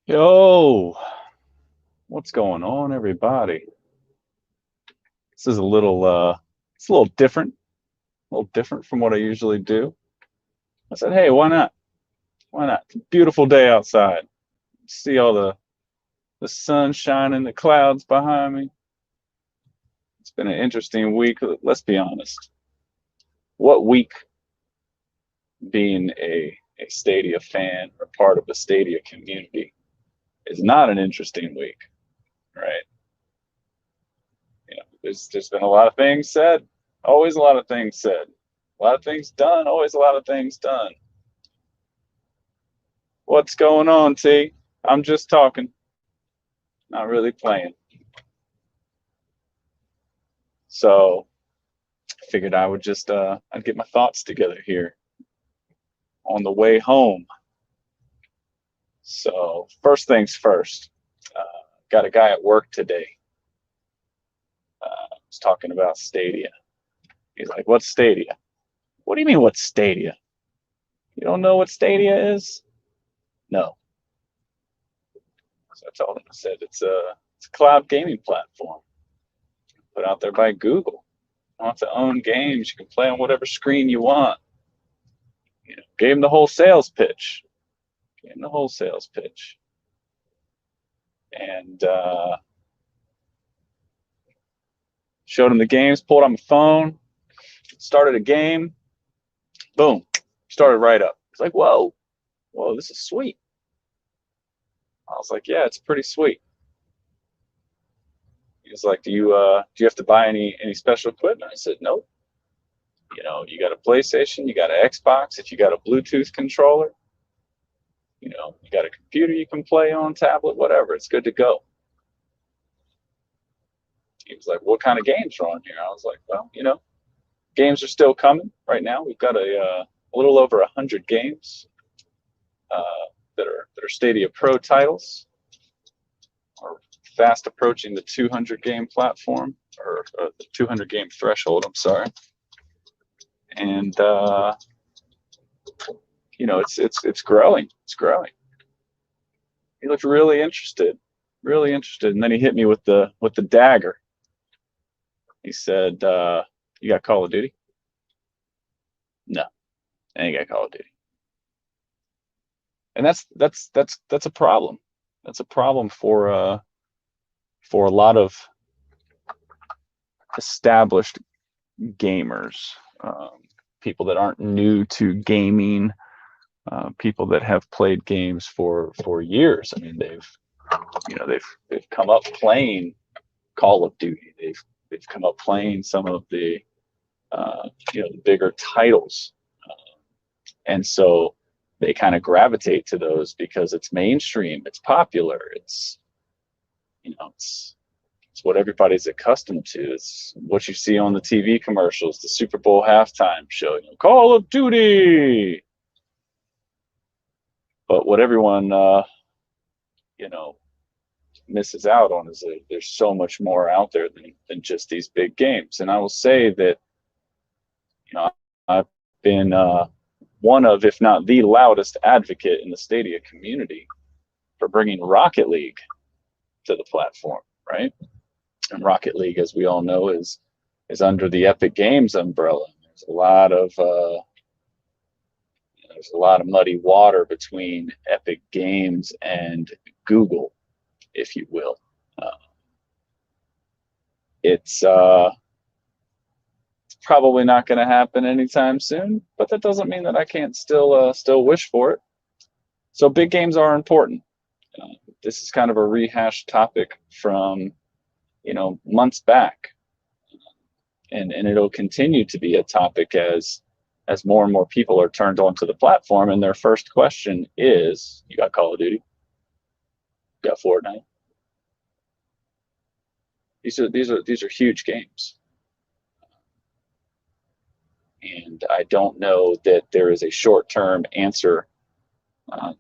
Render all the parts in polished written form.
Yo, what's going on, everybody? This is it's a little different from what I usually do. I said, hey, why not? Why not? It's a beautiful day outside. See all the sun shining, the clouds behind me. It's been an interesting week. Let's be honest. What week being a Stadia fan or part of the Stadia community is not an interesting week, right? There's been a lot of things said, always a lot of things said, a lot of things done, always a lot of things done. What's going on, T? I'm just talking, not really playing. So I figured I would just I'd get my thoughts together here on the way home. So first things first, got a guy at work today. Was talking about Stadia. He's like, "What's Stadia?" What do you mean, what's Stadia? You don't know what Stadia is? No. So I told him, I said, it's a cloud gaming platform put out there by Google. You want to own games, you can play on whatever screen you want. Gave him the whole sales pitch. Gave him the whole sales pitch. And showed him the games, pulled on my phone, started a game, boom, started right up. He's like, whoa, this is sweet. I was like, yeah, it's pretty sweet. He was like, do you have to buy any special equipment? I said, nope. You got a PlayStation, you got an Xbox, if you got a Bluetooth controller, you got a computer you can play on, tablet, whatever, it's good to go. He was like, what kind of games are on here? I was like, well, games are still coming right now. We've got a little over 100 games uh, that are Stadia Pro titles. We're fast approaching the 200 game platform, or the 200 game threshold. I'm sorry. And it's growing. It's growing. He looked really interested, and then he hit me with the dagger. He said, "You got Call of Duty?" No, I ain't got Call of Duty. And that's a problem. That's a problem for a lot of established gamers, people that aren't new to gaming, people that have played games for years. I mean, they've come up playing Call of Duty. They've come up playing some of the bigger titles, and so they kind of gravitate to those because it's mainstream, it's popular, it's what everybody's accustomed to. It's what you see on the TV commercials, the Super Bowl halftime show, Call of Duty. But what everyone, you know, misses out on is that there's so much more out there than just these big games. And I will say that, I've been one of, if not the loudest advocate in the Stadia community for bringing Rocket League to the platform, right? And Rocket League, as we all know, is under the Epic Games umbrella. There's a lot of muddy water between Epic Games and Google, if you will. Uh, it's probably not going to happen anytime soon, but that doesn't mean that I can't still wish for it. So big games are important. Uh, this is kind of a rehashed topic from months back, and it'll continue to be a topic as more and more people are turned onto the platform, and their first question is, "You got Call of Duty? You got Fortnite?" These are huge games, and I don't know that there is a short-term answer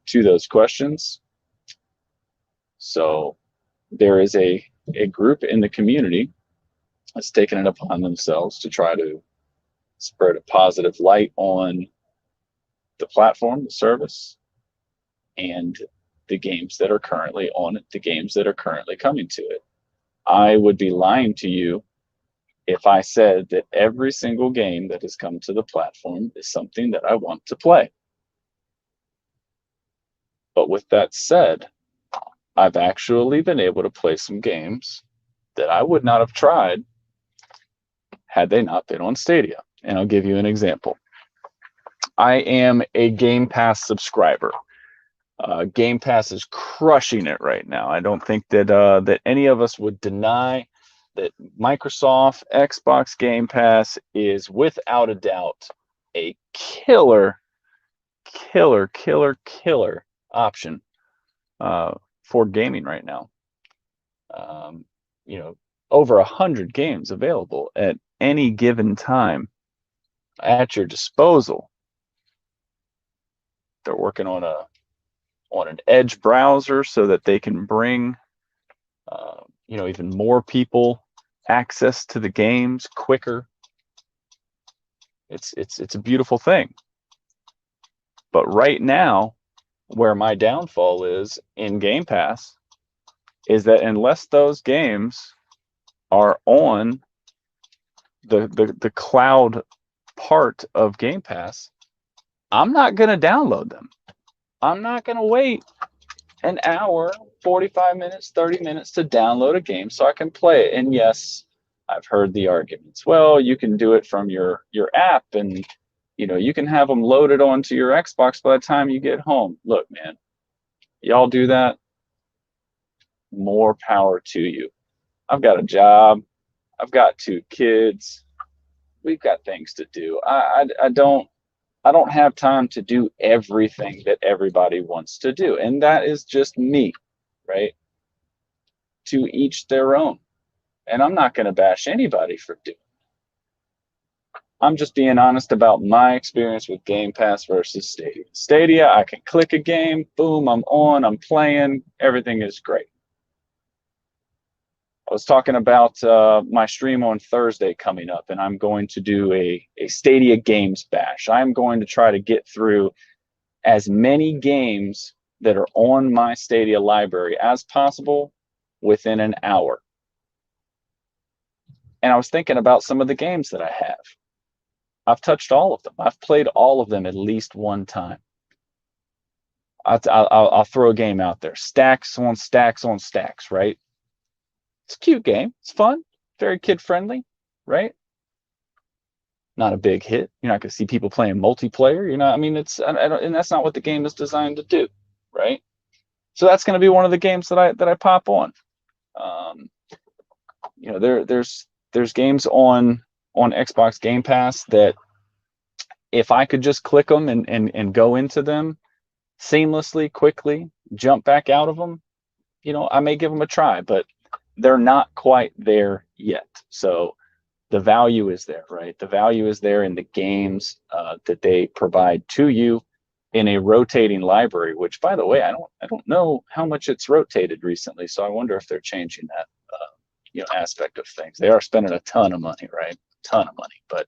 to those questions. So there is a group in the community that's taken it upon themselves to try to spread a positive light on the platform, the service, and the games that are currently on it, the games that are currently coming to it. I would be lying to you if I said that every single game that has come to the platform is something that I want to play. But with that said, I've actually been able to play some games that I would not have tried had they not been on Stadia. And I'll give you an example. I am a Game Pass subscriber. Game Pass is crushing it right now. I don't think that that any of us would deny that Microsoft Xbox Game Pass is without a doubt a killer option for gaming right now. You know, over 100 games available at any given time at your disposal. They're working on an Edge browser so that they can bring even more people access to the games quicker. It's a beautiful thing. But right now, where my downfall is in Game Pass is that unless those games are on the cloud part of Game Pass, I'm not going to download them. I'm not going to wait an hour, 45 minutes, 30 minutes to download a game so I can play it. And yes, I've heard the arguments. Well, you can do it from your app, and you can have them loaded onto your Xbox by the time you get home. Look, man, y'all do that, more power to you. I've got a job. I've got 2 kids. We've got things to do. I don't have time to do everything that everybody wants to do. And that is just me, right? To each their own. And I'm not going to bash anybody for doing it. I'm just being honest about my experience with Game Pass versus Stadia. Stadia, I can click a game, boom, I'm on, I'm playing, everything is great. I was talking about my stream on Thursday coming up, and I'm going to do a Stadia Games Bash. I'm going to try to get through as many games that are on my Stadia library as possible within an hour. And I was thinking about some of the games that I have. I've touched all of them. I've played all of them at least one time. I'll throw a game out there. Stacks on stacks on stacks, right? It's a cute game. It's fun. Very kid-friendly, right? Not a big hit. You're not going to see people playing multiplayer. And that's not what the game is designed to do, right? So that's going to be one of the games that I pop on. There's games on Xbox Game Pass that if I could just click them and go into them seamlessly, quickly, jump back out of them, I may give them a try, but they're not quite there yet. So the value is there, right? The value is there in the games that they provide to you in a rotating library, which, by the way, I don't know how much it's rotated recently. So I wonder if they're changing that aspect of things. They are spending a ton of money, right? A ton of money. But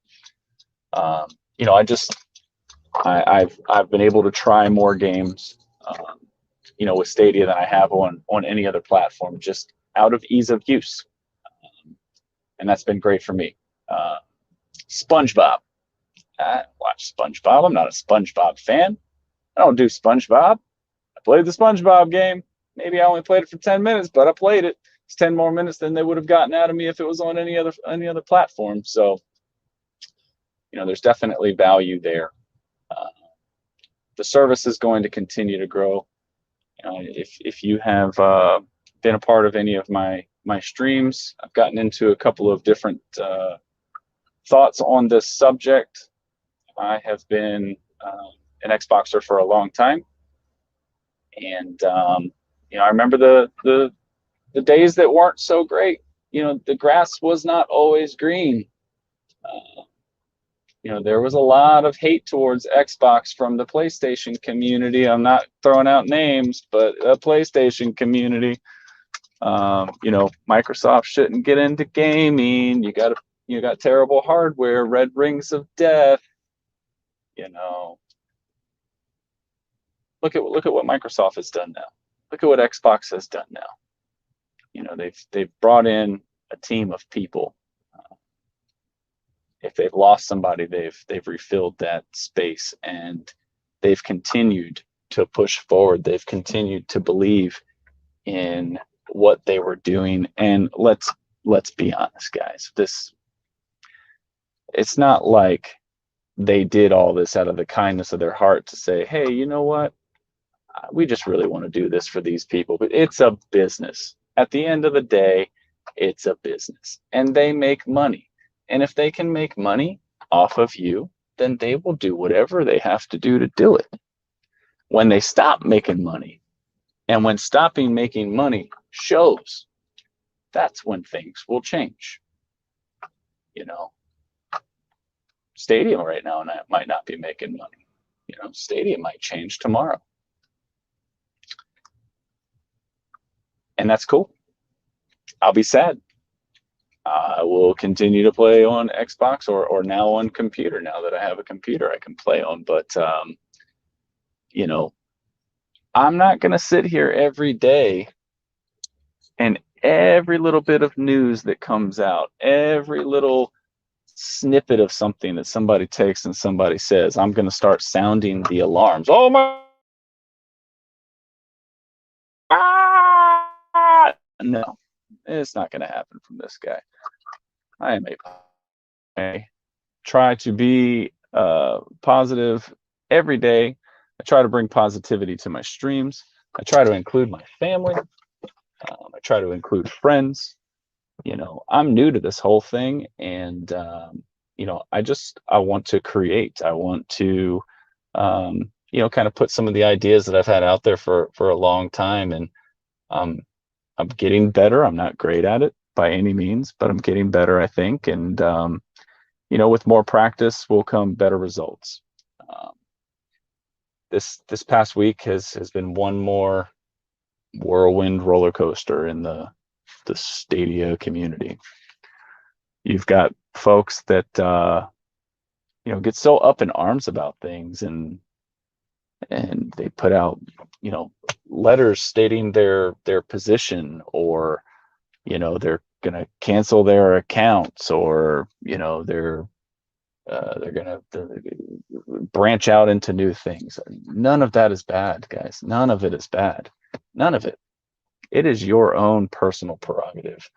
I've been able to try more games with Stadia than I have on any other platform, just out of ease of use. And that's been great for me. SpongeBob. I watch SpongeBob. I'm not a SpongeBob fan. I don't do SpongeBob. I played the SpongeBob game. Maybe I only played it for 10 minutes, but I played it. It's 10 more minutes than they would have gotten out of me if it was on any other platform. So, there's definitely value there. The service is going to continue to grow. If you have been a part of any of my streams, I've gotten into a couple of different thoughts on this subject. I have been an Xboxer for a long time, and I remember the days that weren't so great. The grass was not always green. There was a lot of hate towards Xbox from the PlayStation community. I'm not throwing out names, but the PlayStation community. Microsoft shouldn't get into gaming. You got terrible hardware, red rings of death. Look at what Microsoft has done now. look at what Xbox has done now. They've brought in a team of people. If they've lost somebody, they've refilled that space, and they've continued to push forward. They've continued to believe in what they were doing. And let's be honest, guys. It's not like they did all this out of the kindness of their heart to say, hey, you know what? We just really want to do this for these people. But it's a business. At the end of the day, it's a business, and they make money. And if they can make money off of you, then they will do whatever they have to do it. When they stop making money, and when stopping making money shows, that's when things will change. Stadium right now might not be making money. Stadium might change tomorrow. And that's cool. I'll be sad. I will continue to play on Xbox or now on computer, now that I have a computer I can play on. But, I'm not going to sit here every day and every little bit of news that comes out, every little snippet of something that somebody takes and somebody says, I'm going to start sounding the alarms. Oh my! Ah! No, it's not going to happen from this guy. I am a try to be positive every day. I try to bring positivity to my streams. I try to include my family. I try to include friends. I'm new to this whole thing, and I want to create. I want to kind of put some of the ideas that I've had out there for a long time, and I'm getting better. I'm not great at it by any means, but I'm getting better, I think, and with more practice will come better results. This past week has been one more whirlwind roller coaster in the Stadia community. You've got folks that get so up in arms about things, and they put out letters stating their position, or they're gonna cancel their accounts, or they're gonna branch out into new things. None of that is bad, guys. None of it is bad. None of it. It is your own personal prerogative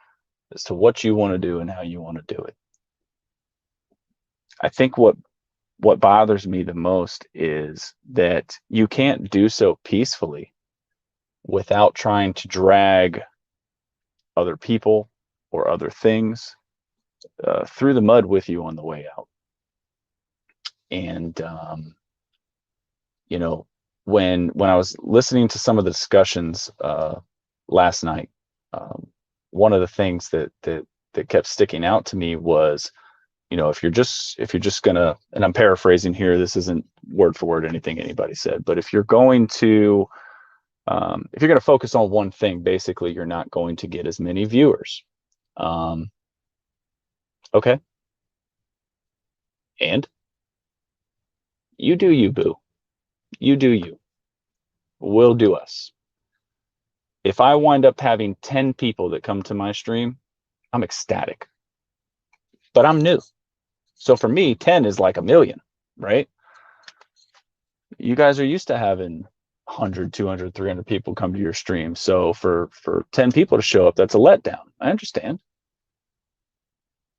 as to what you want to do and how you want to do it. I think what bothers me the most is that you can't do so peacefully without trying to drag other people or other things through the mud with you on the way out. And when I was listening to some of the discussions last night, one of the things that kept sticking out to me was, if you're just gonna, and I'm paraphrasing here, this isn't word for word anything anybody said, but if you're going to focus on one thing, basically you're not going to get as many viewers. Okay. And you do you, boo. You do you. We'll do us. If I wind up having 10 people that come to my stream, I'm ecstatic. But I'm new. So for me, 10 is like a million, right? You guys are used to having 100, 200, 300 people come to your stream. So for 10 people to show up, that's a letdown. I understand.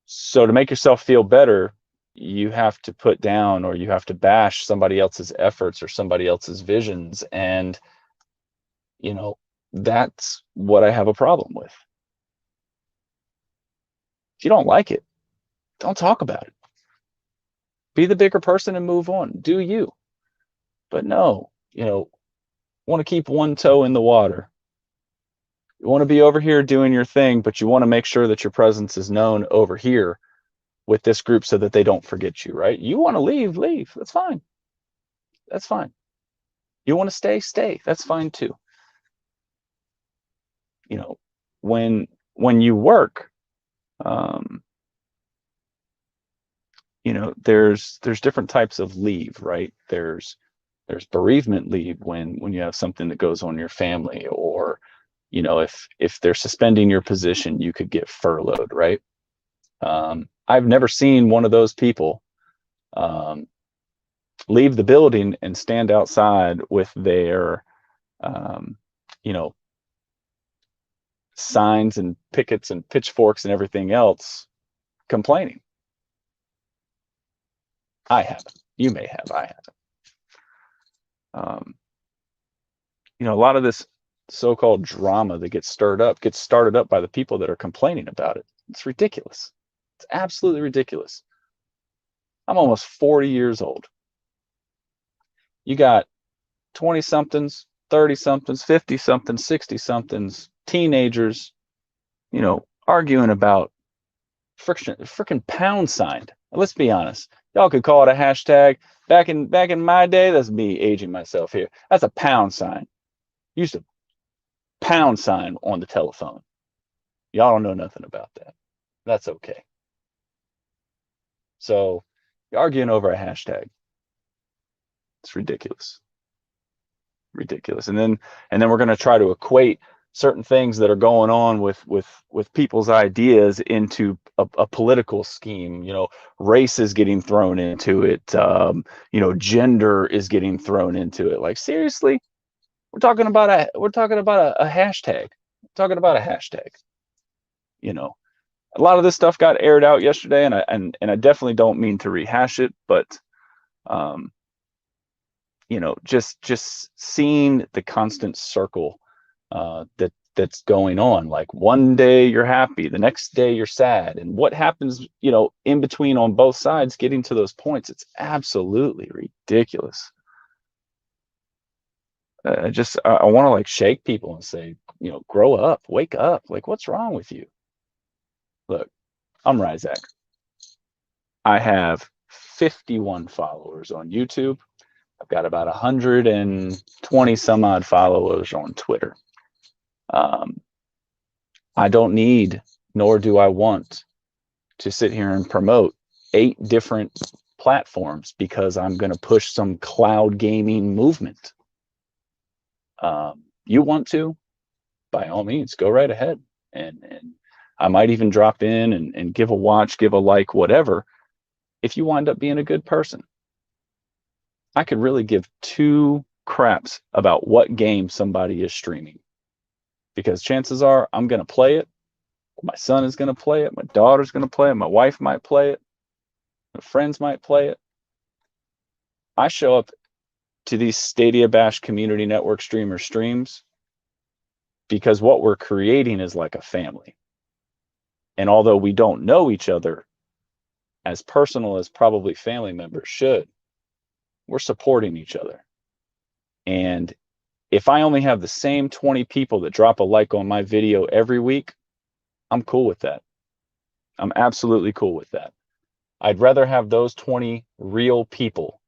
So to make yourself feel better, you have to put down, or you have to bash somebody else's efforts or somebody else's visions. And, that's what I have a problem with. If you don't like it, don't talk about it. Be the bigger person and move on. Do you. But no, want to keep one toe in the water. You want to be over here doing your thing, but you want to make sure that your presence is known over here with this group so that they don't forget you, right? You want to leave. That's fine. That's fine. You want to stay. That's fine too. When you work, there's different types of leave, right? There's There's bereavement leave when you have something that goes on in your family, or if they're suspending your position, you could get furloughed, right? I've never seen one of those people leave the building and stand outside with their you know signs and pickets and pitchforks and everything else complaining. I haven't. You may have. I haven't. A lot of this so-called drama that gets started up by the people that are complaining about it. It's ridiculous. It's absolutely ridiculous. I'm almost 40 years old. You got 20 somethings, 30 somethings, 50 somethings, 60 somethings, teenagers, arguing about freaking pound sign. Let's be honest. Y'all could call it a hashtag. Back in my day, that's me aging myself here. That's a pound sign. Used to pound sign on the telephone. Y'all don't know nothing about that. That's okay. So you're arguing over a hashtag. It's ridiculous. Ridiculous. And then we're going to try to equate certain things that are going on with people's ideas into a political scheme. Race is getting thrown into it. Gender is getting thrown into it. Like, seriously, we're talking about a hashtag. We're talking about a hashtag. A lot of this stuff got aired out yesterday, and I definitely don't mean to rehash it, but just seeing the constant circle that's going on. Like, one day you're happy, the next day you're sad, and what happens in between on both sides getting to those points, it's absolutely ridiculous. I want to like shake people and say, grow up, wake up. Like, what's wrong with you? Look, I'm Ryzak. I have 51 followers on YouTube. I've got about 120 some odd followers on Twitter. I don't need, nor do I want, to sit here and promote 8 different platforms because I'm going to push some cloud gaming movement. You want to, by all means, go right ahead. And I might even drop in and give a watch, give a like, whatever, if you wind up being a good person. I could really give 2 craps about what game somebody is streaming, because chances are I'm going to play it. My son is going to play it. My daughter's going to play it. My wife might play it. My friends might play it. I show up to these Stadia Bash Community Network streams because what we're creating is like a family. And although we don't know each other as personal as probably family members should, we're supporting each other. And if I only have the same 20 people that drop a like on my video every week, I'm cool with that. I'm absolutely cool with that. I'd rather have those 20 real people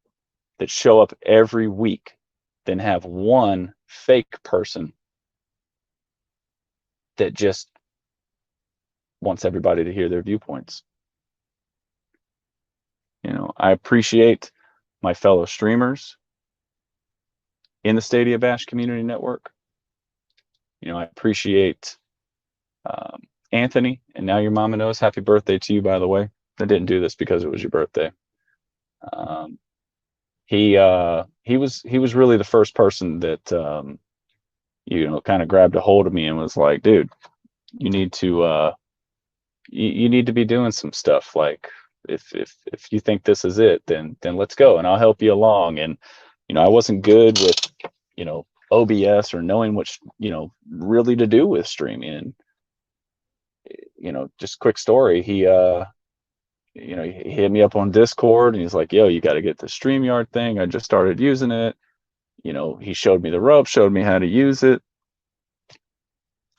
that show up every week than have one fake person that just wants everybody to hear their viewpoints. I appreciate my fellow streamers in the Stadia Bash Community Network. I appreciate Anthony, and now your mama knows. Happy birthday to you, by the way. I didn't do this because it was your birthday. He was really the first person that kind of grabbed a hold of me and was like, dude, you need to you need to be doing some stuff. Like, if you think this is it, then let's go, and I'll help you along. And I wasn't good with OBS or knowing what really to do with streaming. And just quick story, he he hit me up on Discord and he's like, yo, you got to get the StreamYard thing. I just started using it. He showed me the ropes, showed me how to use it.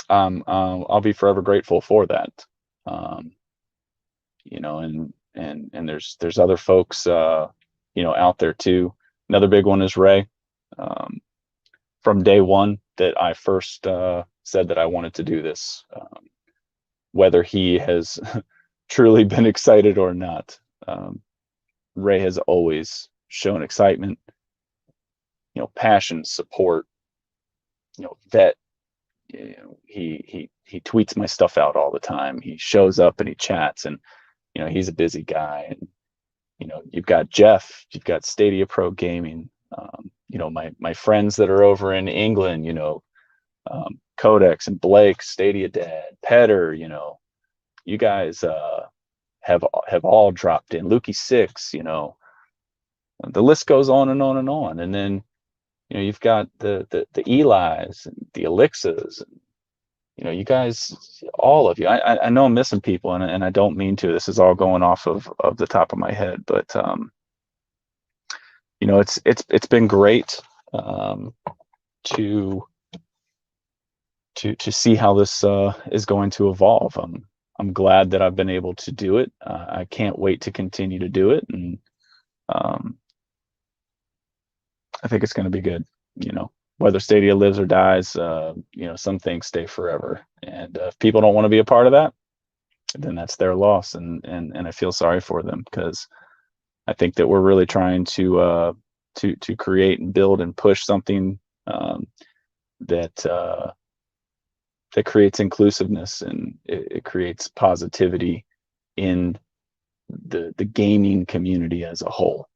I'll be forever grateful for that. And there's other folks out there too. Another big one is Ray. From day one that I first said that I wanted to do this, whether he has truly been excited or not, Ray has always shown excitement. passion, support, vet. He tweets my stuff out all the time. He shows up and he chats, and he's a busy guy. And you've got Jeff, you've got Stadia Pro Gaming. My friends that are over in England, Codex and Blake, Stadia Dad, Petter, you guys have all dropped in. Lukey Six, the list goes on and on and on. And then you've got the Eli's and the Elixas, and you guys, all of you. I know I'm missing people, and I don't mean to. This is all going off of the top of my head, but it's been great to see how this is going to evolve. I'm glad that I've been able to do it. I can't wait to continue to do it, and I think it's going to be good. Whether Stadia lives or dies, some things stay forever. And if people don't want to be a part of that, then that's their loss. And I feel sorry for them, because I think that we're really trying to create and build and push something that creates inclusiveness, and it creates positivity in the gaming community as a whole.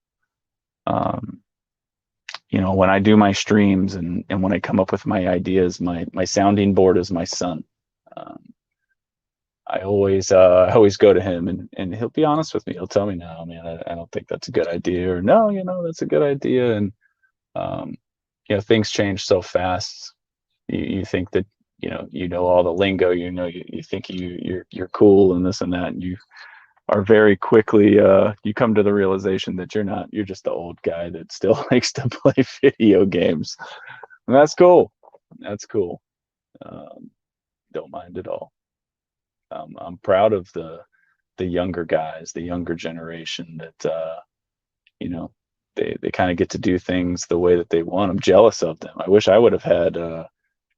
When I do my streams and when I come up with my ideas, my sounding board is my son. I always go to him, and he'll be honest with me. He'll tell me, no, man, I don't think that's a good idea, or no, that's a good idea. And things change so fast. You think that all the lingo, you think you're cool and this and that, and you are very quickly you come to the realization that you're not. You're just the old guy that still likes to play video games. And that's cool. Don't mind at all. I'm proud of the younger guys, the younger generation that they kind of get to do things the way that they want. I'm jealous of them. I wish I would have had the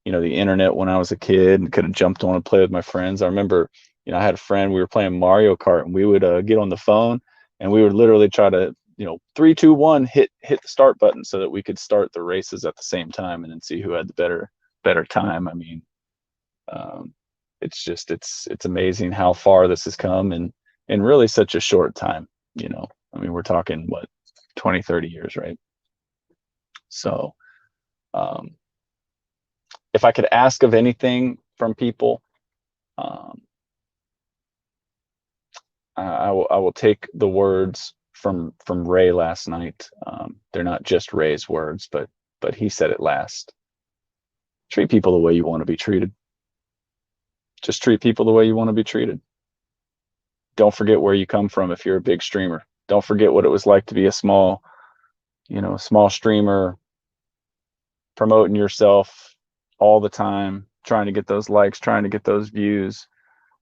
internet when I was a kid and could have jumped on and played with my friends. I remember, I had a friend, we were playing Mario Kart, and we would get on the phone, and we would literally try to, 3, 2, 1, hit the start button so that we could start the races at the same time, and then see who had the better time. I mean, it's amazing how far this has come in really such a short time. We're talking 20, 30 years, right? So, if I could ask of anything from people, I will take the words from Ray last night. They're not just Ray's words, but he said it last. Treat people the way you want to be treated. Just treat people the way you want to be treated. Don't forget where you come from if you're a big streamer. Don't forget what it was like to be a small streamer, promoting yourself all the time, trying to get those likes, trying to get those views.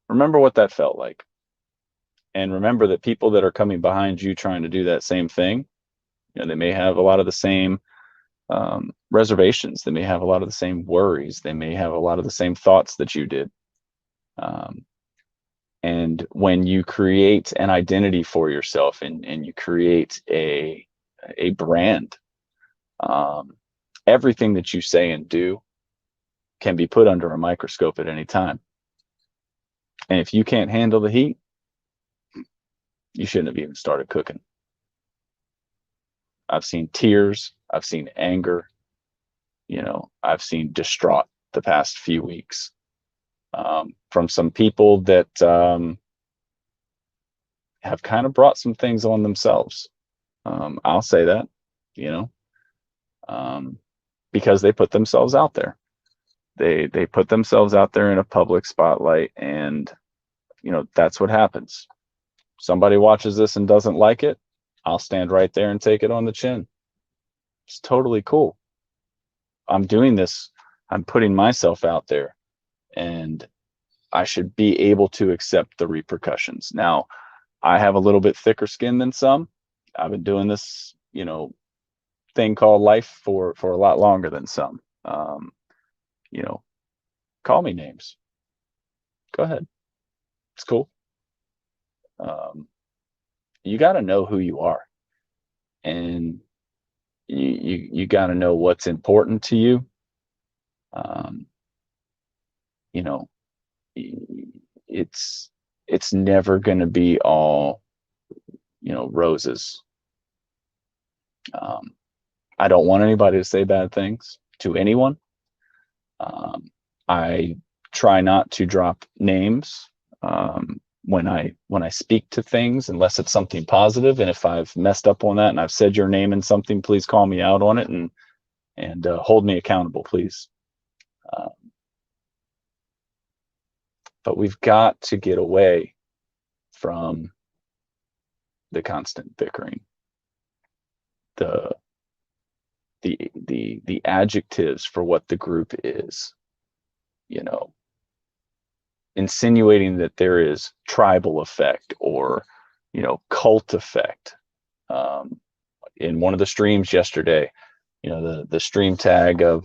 Remember what that felt like. And remember that people that are coming behind you trying to do that same thing, they may have a lot of the same reservations. They may have a lot of the same worries. They may have a lot of the same thoughts that you did. And when you create an identity for yourself and you create a brand, everything that you say and do can be put under a microscope at any time. And if you can't handle the heat, you shouldn't have even started cooking. I've seen tears. I've seen anger. I've seen distraught the past few weeks from some people that have kind of brought some things on themselves. I'll say that, because they put themselves out there. They put themselves out there in a public spotlight, and that's what happens. Somebody watches this and doesn't like it, I'll stand right there and take it on the chin. It's totally cool. I'm doing this. I'm putting myself out there, and I should be able to accept the repercussions. Now, I have a little bit thicker skin than some. I've been doing this, thing called life for a lot longer than some. Call me names. Go ahead. It's cool. You got to know who you are. And, you got to know what's important to you. You know, it's never going to be all, roses. I don't want anybody to say bad things to anyone. I try not to drop names when I speak to things, unless it's something positive. And if I've messed up on that and I've said your name in something, please call me out on it and hold me accountable, please. But we've got to get away from the constant bickering, the adjectives for what the group is, insinuating that there is tribal effect or, cult effect. In one of the streams yesterday, the stream tag of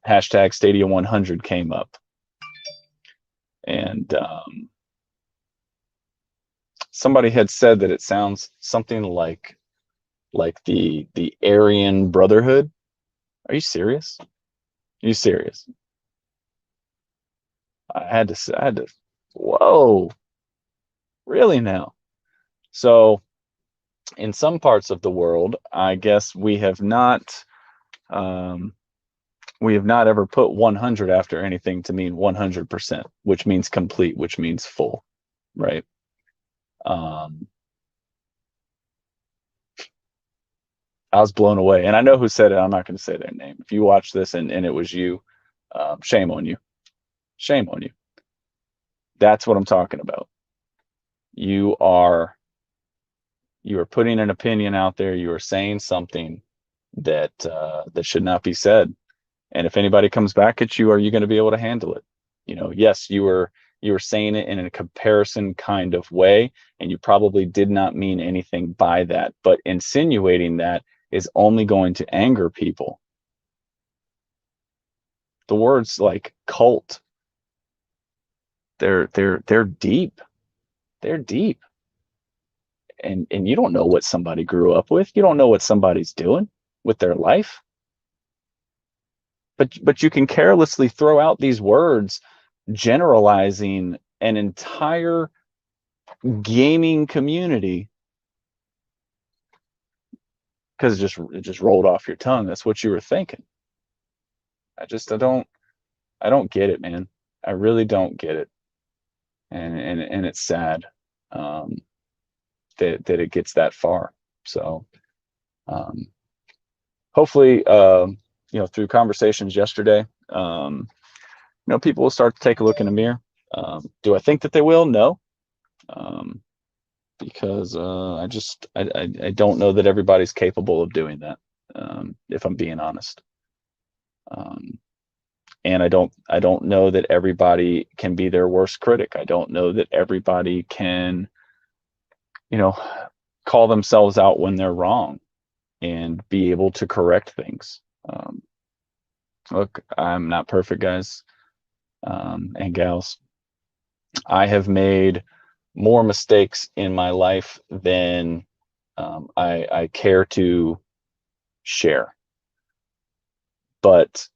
hashtag Stadia 100 came up. And somebody had said that it sounds something like the Aryan Brotherhood. Are you serious? Are you serious? I had to, whoa, really now? So in some parts of the world, I guess we have not ever put 100 after anything to mean 100%, which means complete, which means full, right? I was blown away, and I know who said it. I'm not going to say their name. If you watch this and it was you, shame on you. Shame on you. That's what I'm talking about. You are putting an opinion out there. You are saying something that should not be said. And if anybody comes back at you, are you going to be able to handle it? Yes, you were saying it in a comparison kind of way, and you probably did not mean anything by that. But insinuating that is only going to anger people. The words like cult, they're deep. They're deep. And you don't know what somebody grew up with. You don't know what somebody's doing with their life. But you can carelessly throw out these words generalizing an entire gaming community because it just rolled off your tongue. That's what you were thinking. I don't get it, man. I really don't get it. And it's sad that it gets that far. So hopefully through conversations yesterday, people will start to take a look in the mirror. Do I think that they will? No. Because I don't know that everybody's capable of doing that, if I'm being honest. And I don't know that everybody can be their worst critic. I don't know that everybody can, call themselves out when they're wrong and be able to correct things. Look, I'm not perfect, guys and gals. I have made more mistakes in my life than I care to share. But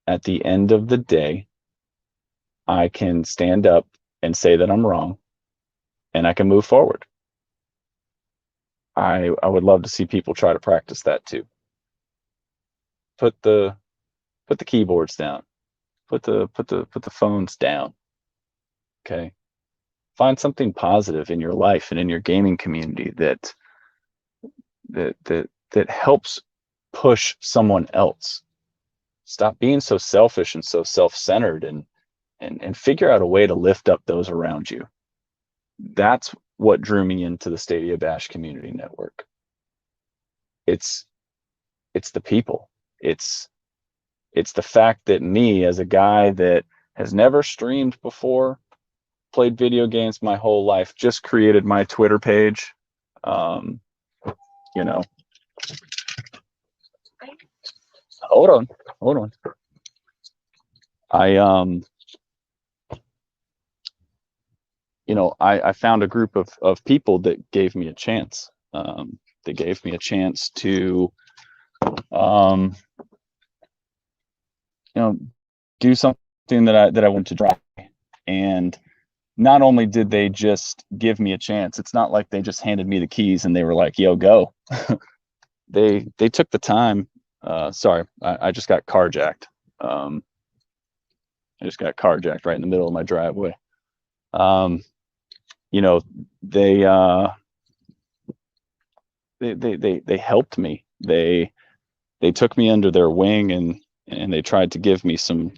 at the end of the day, I can stand up and say that I'm wrong, and I can move forward. I would love to see people try to practice that too. Put the keyboards down. Put the phones down. Okay. Find something positive in your life and in your gaming community that helps push someone else. Stop being so selfish and so self-centered and figure out a way to lift up those around you. That's what drew me into the Stadia Bash community network. It's the people. It's the fact that me, as a guy that has never streamed before, played video games my whole life, just created my Twitter page. Hold on. I found a group of people that gave me a chance. They gave me a chance to you know, do something that I want to try. And not only did they just give me a chance, it's not like they just handed me the keys and they were like, "Yo, go." They took the time. Sorry, I just got carjacked. I just got carjacked right in the middle of my driveway. You know, they they helped me. They took me under their wing and they tried to give me some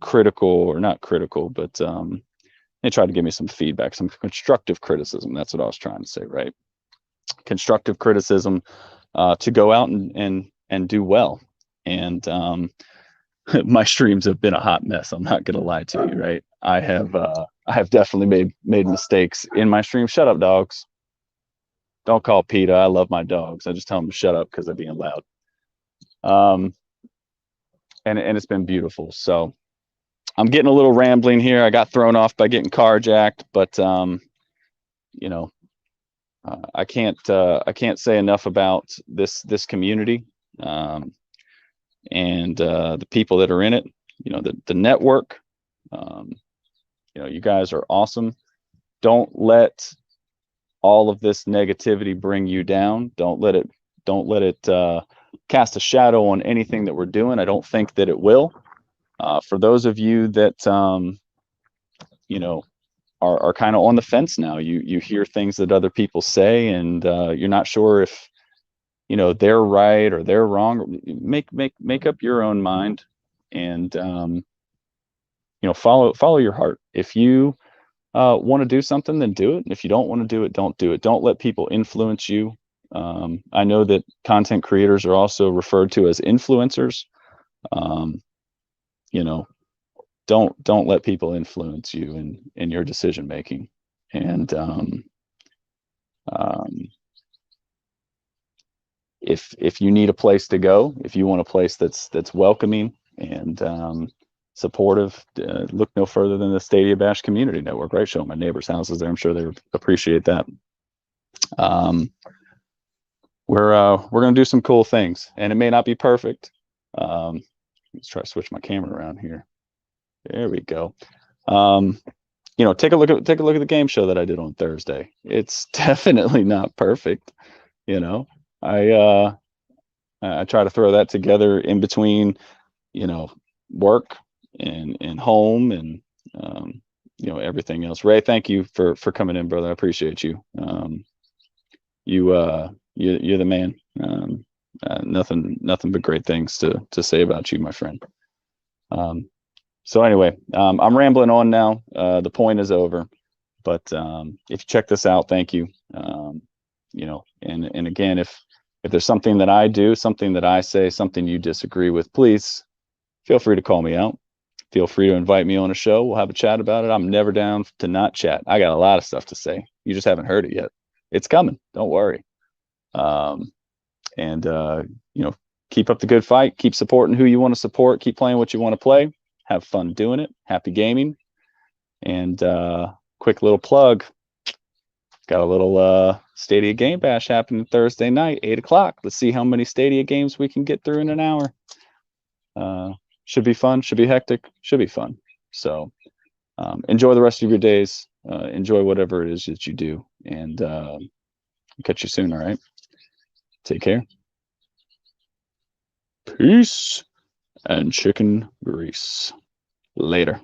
critical, or not critical, but they tried to give me some feedback, some constructive criticism. That's what I was trying to say, right? Constructive criticism to go out and do well. And my streams have been a hot mess. I'm not gonna lie to you, right? I have definitely made mistakes in my stream. Shut up, dogs. Don't call PETA. I love my dogs. I just tell them to shut up because they're being loud. And it's been beautiful. So I'm getting a little rambling here. I got thrown off by getting carjacked, but you know, I can't say enough about this community and the people that are in it. You know, the network. You know, you guys are awesome. Don't let all of this negativity bring you down. Don't let it cast a shadow on anything that we're doing. I don't think that it will. For those of you that you know, are kind of on the fence now, you hear things that other people say, and you're not sure if, you know, they're right or they're wrong. Make up your own mind, and you know, follow your heart. If you want to do something, then do it. And if you don't want to do it, don't do it. Don't let people influence you. I know that content creators are also referred to as influencers. You know, don't let people influence you in your decision making. And if you need a place to go, if you want a place that's welcoming and supportive, look no further than the Stadia Bash Community Network, right? Show my neighbors' houses there. I'm sure they would appreciate that. We're going to do some cool things, and it may not be perfect. Let's try to switch my camera around here. There we go. You know, take a look at the game show that I did on Thursday. It's definitely not perfect. You know, I try to throw that together in between, you know, work and home and you know, everything else. Ray, thank you for coming in, brother. I appreciate you. You're the man. Nothing but great things to say about you, my friend. So anyway, I'm rambling on now. The point is over. But if you check this out, thank you. You know, and again, if there's something that I do, something that I say, something you disagree with, please feel free to call me out. Feel free to invite me on a show. We'll have a chat about it. I'm never down to not chat. I got a lot of stuff to say. You just haven't heard it yet. It's coming. Don't worry. And you know, keep up the good fight. Keep supporting who you want to support. Keep playing what you want to play. Have fun doing it. Happy gaming. And quick little plug. Got a little Stadia Game Bash happening Thursday night, 8 o'clock. Let's see how many Stadia games we can get through in an hour. Should be fun. Should be hectic. Should be fun. So enjoy the rest of your days. Enjoy whatever it is that you do. And catch you soon, all right? Take care. Peace and chicken grease. Later.